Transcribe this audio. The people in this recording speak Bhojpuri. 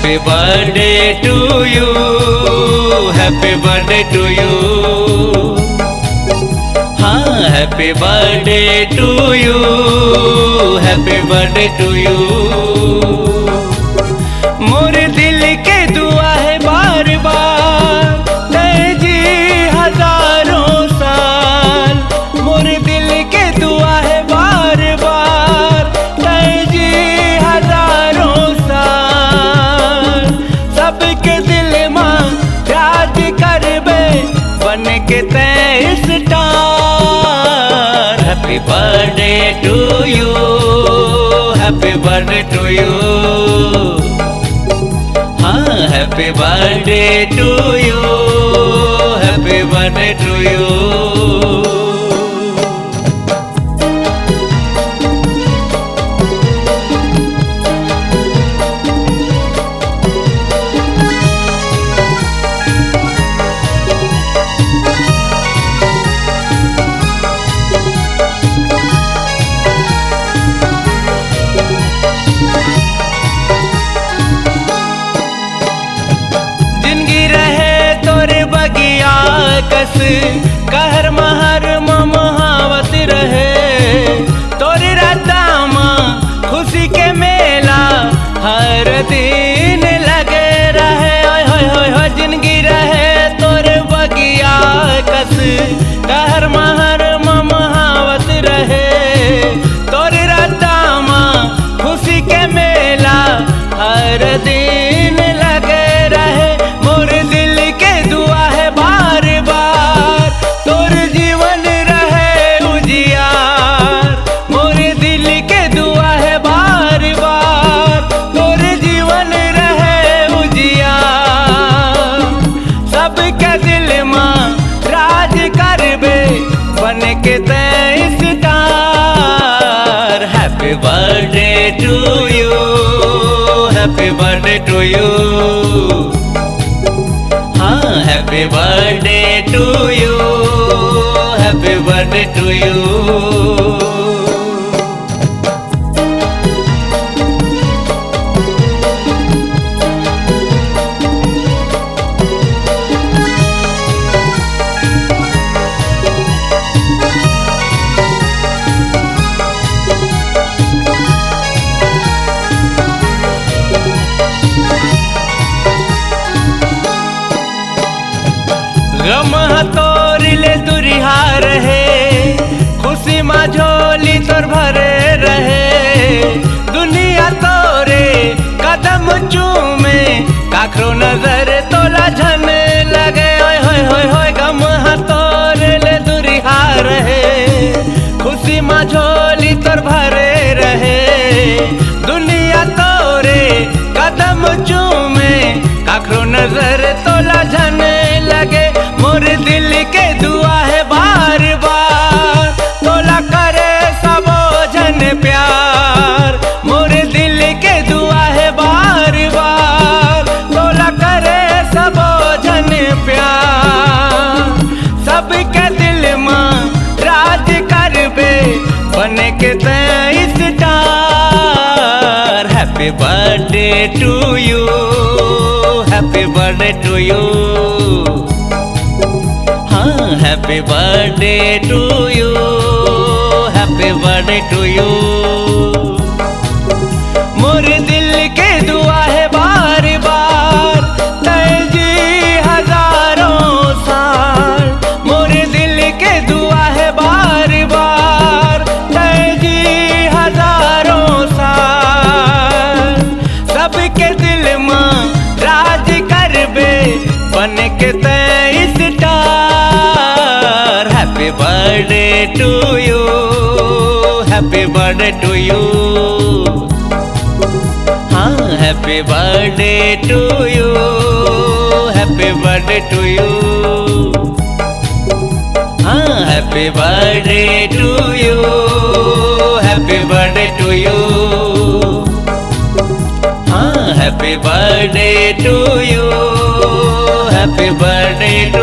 Happy birthday to you, happy birthday to you. हाँ happy birthday to you, happy birthday to you. मोरे दिल के दुआ है बार बार तय जी हजारों साल। मोरे दिल के दुआ है बार बार तय जी हजारों साल। सबके दिल मां राज करबे बन के तय star. Happy birthday to you, happy birthday to you. Happy birthday to you, happy birthday to you. कस कहर महर महावत रहे तोरी रातामा खुशी के मेला हर दिन लगे रहे। हो जिंदगी रहे तोर बगिया कस कहर महर महावत रहे तोरी रातामा खुशी के मेला हर दिन लगे रहे। मोर दिल के दुआ है बार बार तोर जीवन रहे उजियार। मोर दिल के दुआ है बार बार तोर जीवन रहे उजियार। सबके दिल मां राज करबे बन के तय star. Happy birthday to you, happy birthday to you. Happy birthday to you, happy birthday to you. गम तोरिले दुरिहा रहे खुशी माँ झोली तोर भरे रहे। दुनिया तोरे कदम चूमे काखरो नजर तोला झन लगे। होय गम तोरिले दुरिहा रहे खुशी माँ झोली तोर भरे रहे। दुनिया तोरे कदम चूमे काखरो नजर तोला झन लगे। मोर दिल के दुआ है बार बार तोला करे सबो जन प्यार। मोर दिल के दुआ है बार बार तोला करे सबो जन प्यार। सबके दिल मां राज करबे बन के तय star. Happy birthday to you, happy birthday to you. Happy birthday to you, happy birthday to you. मोर दिल के दुआ है बार बार तय जी हजारों साल। मोर दिल के दुआ है बार बार तय जी हजारों साल। सबके दिल मां राज करबे बन के तय star. Happy birthday to you, happy birthday to you. Happy birthday to you, happy birthday to you. Happy birthday to you, happy birthday to you. Happy birthday to you, happy birthday to you.